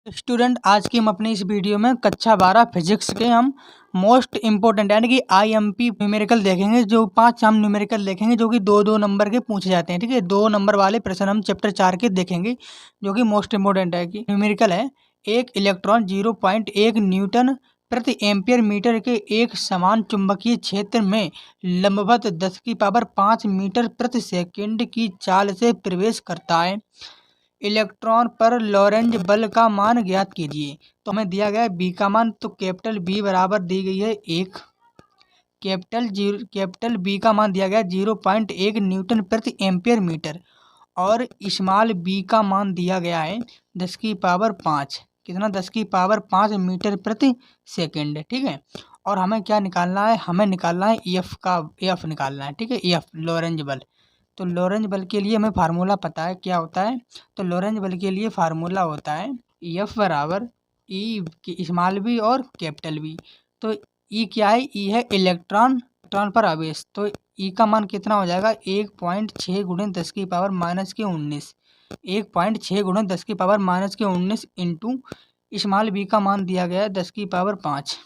Student, आज की हम अपनी इस वीडियो में कक्षा 12 फिजिक्स के हम मोस्ट इम्पोर्टेंट यानी कि आईएमपी न्यूमेरिकल देखेंगे। जो 5 हम न्यूमेरिकल देखेंगे जो कि 2-2 नंबर के पूछे जाते हैं। ठीक है, 2 नंबर वाले प्रश्न हम चैप्टर 4 के देखेंगे जो कि मोस्ट इम्पोर्टेंट है कि न्यूमेरिकल है। एक इलेक्ट्रॉन 0.1 न्यूटन प्रति एम्पियर मीटर के एक समान चुंबकीय क्षेत्र में लंबवत 10⁵ मीटर प्रति सेकंड की चाल से प्रवेश करता है। इलेक्ट्रॉन पर लॉरेंज बल का मान ज्ञात कीजिए। तो हमें दिया गया है बी का मान, तो कैपिटल बी बराबर दी गई है 1, कैपिटल बी का मान दिया गया 0.1 न्यूटन प्रति एम्पियर मीटर और स्मॉल बी का मान दिया गया है 10⁵ कितना 10⁵ मीटर प्रति सेकंड। ठीक है, और हमें क्या निकालना है, हमें निकालना है एफ निकालना है। ठीक है, एफ लॉरेंज बल। तो लॉरेंज बल के लिए हमें फार्मूला पता है क्या होता है। तो लॉरेंज बल के लिए फार्मूला होता है एफ बराबर ई स्मॉल बी और कैपिटल बी। तो ई क्या है, ई है इलेक्ट्रॉन पर आवेश। तो ई का मान कितना हो जाएगा 1.6 × 10⁻⁻19 1.6 × 10⁻⁻19 इंटू स्मॉल बी का मान दिया गया है 10⁵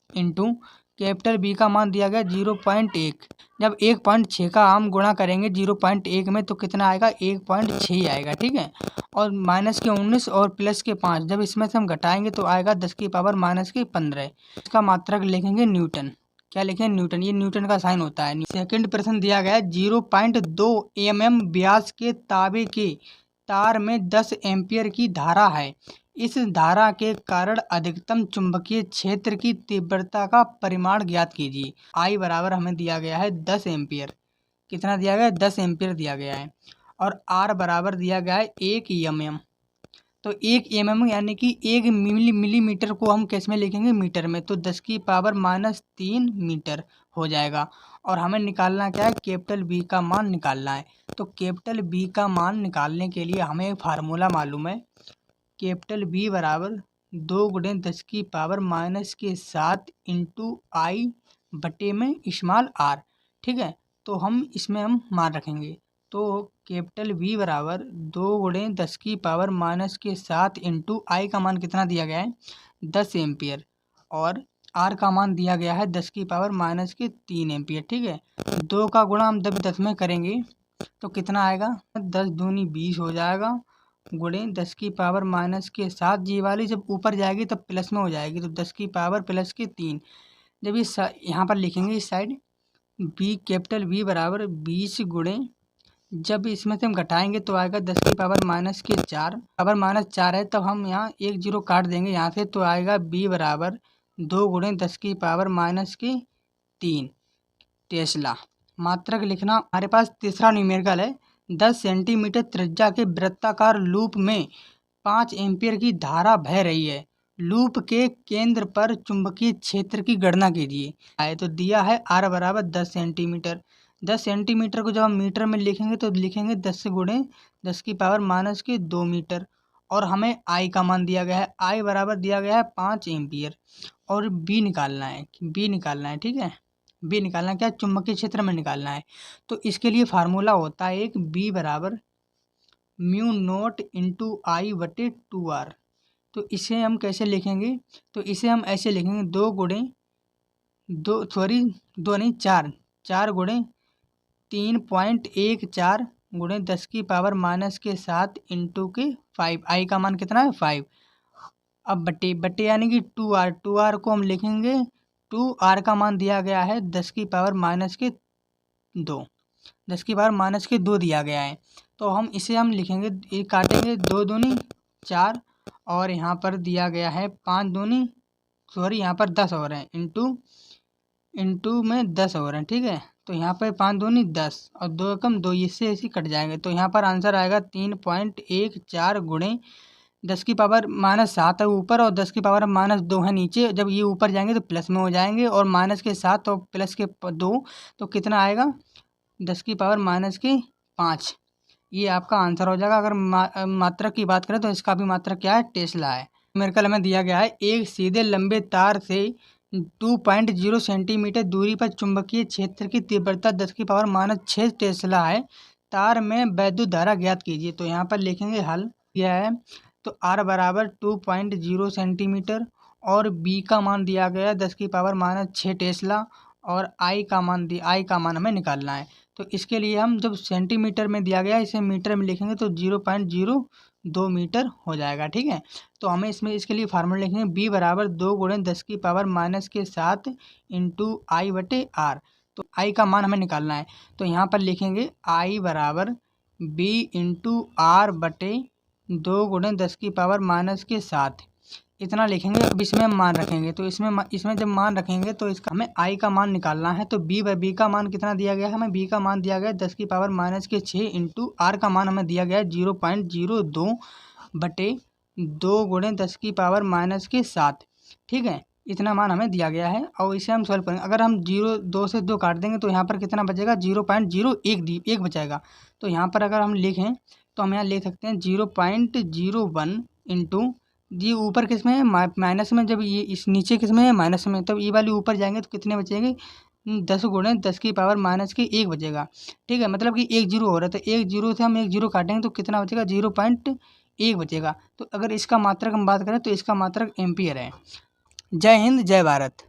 इंटू कैपिटल बी का मान दिया गया 0.1। जब 1.6 का हम गुणा करेंगे 0.1 में तो कितना आएगा 1.6 आएगा। ठीक है, और -19 और +5 जब इसमें से हम घटाएंगे तो आएगा 10⁻⁻15। इसका मात्रक लिखेंगे न्यूटन। क्या लिखेंगे, न्यूटन। ये न्यूटन का साइन होता है। सेकंड प्रश्न दिया गया है 0.2 mm व्यास के तांबे के तार में 10 एम्पियर की धारा है। इस धारा के कारण अधिकतम चुंबकीय क्षेत्र की तीव्रता का परिमाण ज्ञात कीजिए। आई बराबर हमें दिया गया है 10 एम्पियर। कितना दिया गया है, 10 एम्पियर दिया गया है। और आर बराबर दिया गया है 1 mm। तो 1 mm यानी कि 1 मिलीमीटर को हम कैसे में लिखेंगे, मीटर में। तो 10⁻³ मीटर हो जाएगा। और हमें निकालना क्या है, कैपिटल बी का मान निकालना है। तो कैपिटल बी का मान निकालने के लिए हमें एक फार्मूला मालूम है। कैपिटल बी बराबर 2 × 10⁻⁻7 इंटू आई बटे में स्मॉल आर। ठीक है, तो इसमें हम मान रखेंगे। तो कैपिटल बी बराबर 2 × 10⁻⁻7 इंटू आई का मान कितना दिया गया है 10 एम्पियर और आर का मान दिया गया है 10⁻³ एम्पियर। ठीक है, 2 का गुणा हम जब 10 में करेंगे तो कितना आएगा, 10 दूनी 20 हो जाएगा गुणे 10⁻⁻7। जी वाली जब ऊपर जाएगी तब प्लस में हो जाएगी, तो 10⁻+3। जब इस यहाँ पर लिखेंगे इस साइड बी, कैपिटल बी बराबर 20 गुणे, जब इसमें से हम घटाएंगे तो आएगा 10⁻⁻4 -4 है। तब हम यहाँ 1 0 काट देंगे यहाँ से, तो आएगा बी बराबर 2 × 10⁻⁻3 टेस्ला। मात्रक लिखना। हमारे पास तीसरा न्यूमेरिकल है 10 सेंटीमीटर त्रिज्या के वृत्ताकार लूप में 5 एम्पियर की धारा बह रही है। लूप के केंद्र पर चुंबकीय क्षेत्र की गणना कीजिए। आए तो दिया है आर बराबर 10 सेंटीमीटर। 10 सेंटीमीटर को जब हम मीटर में लिखेंगे तो लिखेंगे 10 × 10⁻⁻2 मीटर। और हमें आई का मान दिया गया है, आई बराबर दिया गया है 5 एम्पियर। और बी निकालना है, ठीक है, बी निकालना क्या, चुंबकीय क्षेत्र में निकालना है। तो इसके लिए फार्मूला होता है एक बी बराबर μ0 इंटू आई बटे 2r। तो इसे हम कैसे लिखेंगे, तो इसे हम ऐसे लिखेंगे 2 × 4 × 3.14 × 10⁻⁻7 इंटू के 5। आई का मान कितना है 5। अब बटे यानी कि 2r को हम लिखेंगे 2r का मान दिया गया है 10⁻⁻2 10⁻⁻2 दिया गया है। तो हम लिखेंगे, ये काटेंगे 2 दूनी 4 और यहाँ पर दिया गया है 5 दूनी यहाँ पर 10 और हैं इंटू में 10 और हैं। ठीक है, तो यहाँ पर 5 दूनी 10 और 2 एकम 2, इससे ऐसे कट जाएंगे। तो यहाँ पर आंसर आएगा 3.14 गुणे 10⁻⁻7 है ऊपर और 10⁻⁻2 है नीचे। जब ये ऊपर जाएंगे तो प्लस में हो जाएंगे और -7 और +2 तो कितना आएगा 10⁻⁻5। ये आपका आंसर हो जाएगा। अगर मात्रक की बात करें तो इसका भी मात्रक क्या है, टेस्ला है। न्यूमेरिकल में दिया गया है एक सीधे लंबे तार से 2.0 सेंटीमीटर दूरी पर चुंबकीय क्षेत्र की तीव्रता 10⁻⁻6 टेस्ला है। तार में वैद्युत धारा ज्ञात कीजिए। तो यहाँ पर लिखेंगे हल। यह है तो आर बराबर 2.0 सेंटीमीटर और बी का मान दिया गया 10⁻⁻6 टेस्ला और आई का मान हमें निकालना है। तो इसके लिए हम जब सेंटीमीटर में दिया गया इसे मीटर में लिखेंगे तो 0.02 मीटर हो जाएगा। ठीक है, तो हमें इसके लिए फार्मूला लिखेंगे बी बराबर 2 × 10⁻⁻7 इंटू आई बटे आर। तो आई का मान हमें निकालना है, तो यहाँ पर लिखेंगे आई बराबर बी इंटू आर बटे 2 × 10⁻⁻7 इतना लिखेंगे। अब इसमें हम मान रखेंगे, तो इसमें जब मान रखेंगे तो इसका हमें आई का मान निकालना है। तो बी का मान कितना दिया गया है, हमें बी का मान दिया गया है 10⁻⁻6 इंटू आर का मान हमें दिया गया है 0.02 बटे 2 × 10⁻�7। ठीक है, इतना मान हमें दिया गया है और इसे हम सॉल्व करेंगे। अगर हम 2 से 2 काट देंगे तो यहाँ पर कितना बचेगा, 0.01 बचेगा। तो यहाँ पर अगर हम लिखें तो हम यहाँ लिख सकते हैं 0.01 इंटू जी ऊपर किस में है माइनस में, जब ये इस नीचे किस में है माइनस में, तब ये वाली ऊपर जाएंगे तो कितने बचेंगे 10 × 10⁻⁻1 बचेगा। ठीक है, मतलब कि 1 जीरो हो रहा है, तो 1 जीरो से हम 1 जीरो काटेंगे तो कितना बचेगा 0.1 बचेगा। तो अगर इसका मात्रक हम बात करें तो इसका मात्रक एम्पियर है। जय हिंद, जय भारत।